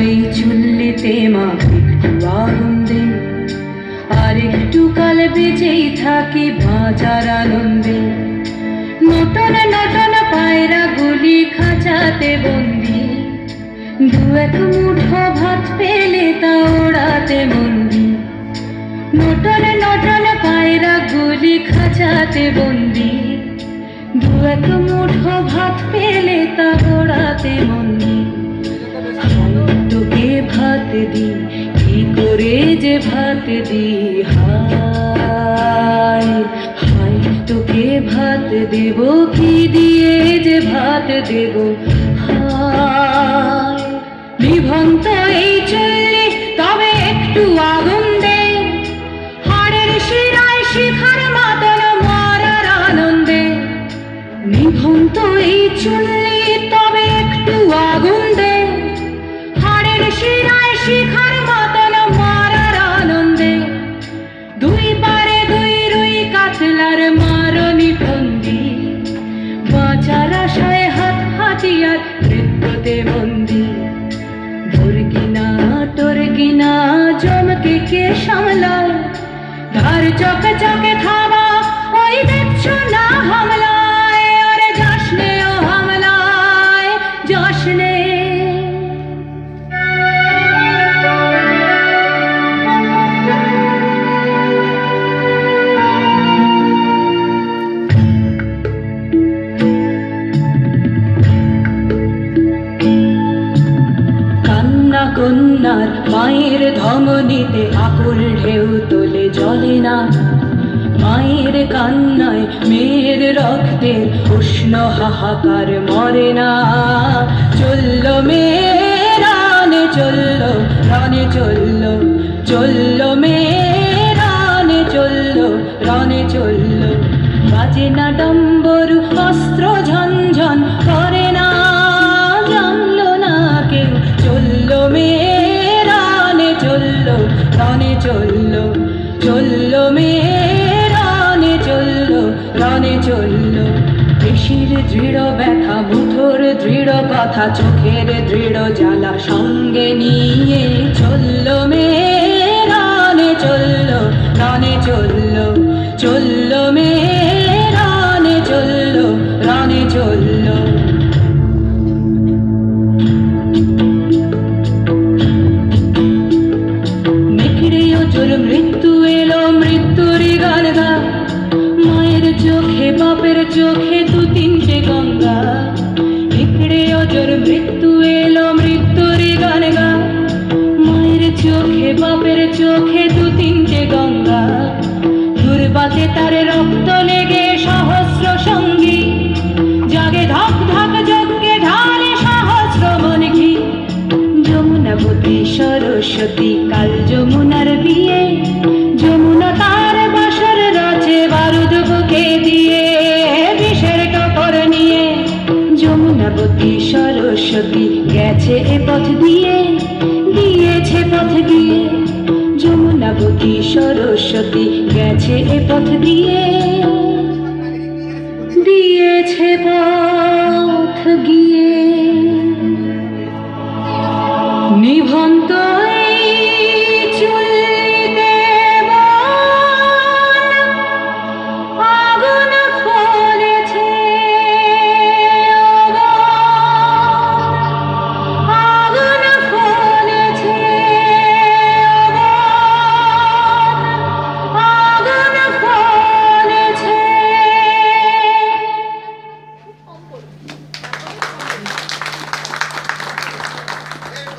এই চুল্লিতে মা একটু আগুন দে, আর একটু কাল বেঁচেই থাকি বাঁচার আনন্দে। নটন নটন পায়রা গুলি খাঁচাতে বন্দি, দু এক মুঠো ভাত পেলে তা ওড়াতে মন্দি। নটন নটন পায়রা গুলি খাঁচাতে বন্দি, দু এক মুঠো ভাত পেলে তা ওড়াতে মন্দি। তোকে ভাত দি, কি করে যে ভাত দি, হায় হায় তোকে ভাত দেব, কি দিয়ে যে ভাত দেব, হায়। নিভন্ত এই চুল্লি তবে একটু আগুন দে, হাড়ের শিরায় শিখার মাতন মরার আনন্দে। নিভন্ত এই চুল্লি তবে একটু আগুন দে, হাড়ের শিরায় শিখার মাতন মরার আনন্দে। দুই পারে দুই রুই কাতলার মারনি ফন্দি, বাঁচার আশায় হাত হাতিয়ার মৃত্যুতে বন্দি। তোর কিনা তোর কিনা জমকে কে সামলায়, ধার চকে চকে থাবা ওই দেখছো না হামলায়। আরে যাসনে ও হামলায় যাসনে। কন্যার মায়ের ধমনীতে আকুল ঢেউ তোলে জলে না, মায়ের কান্নায় মেয়ের রক্তের উষ্ণ হাহাকার মরে না। চলল মেয়ে রানে চলল, রানে চলল, চলল মেয়ে রানে চলল, রানে চলল। বাজে না ডম্বরু অস্ত্র ঝনঝন করে না, জানলো না কেউ। চলল মেয়ে রানে চলল, রানে চলল, চলল মেয়ে রানে চলল, রানে চলল। পেশির দৃঢ় ব্যথা, মুঠোর দৃঢ় কথা, চোখের দৃঢ় জ্বালা সঙ্গে নিয়ে চলল মেয়ে রানে চলল, রানে চলল, চলল মেয়ে রানে চলল, রানে চলল। মৃত্যু এলো মৃত্যুরই গান গা, মায়ের চোখে বাপের চোখে দু তিনটে গঙ্গা। ইকড়ে অজর মৃত্যু এলো মৃত্যুরই গান গা, মায়ের চোখে বাপের চোখে দু তিনটে গঙ্গা। দুর্বাতে তার রক্ত লেগে সহস্র সঙ্গী, জাগে ধক ধক যজ্ঞে ঢালে সহস্র মন ঘি। যমুনাবতী সরস্বতী কাল যমুনার বিয়ে, যমুনা তার বাসর রচে বারুদ বুকে দিয়ে, বিষের টপর নিয়ে। যমুনাবতী সরস্বতী গেছে এ পথ দিয়ে, দিয়েছে পথ দিয়ে। যমুনাবতী সরস্বতী গেছে এ পথ দিয়ে, দিয়েছে পথ গিয়ে।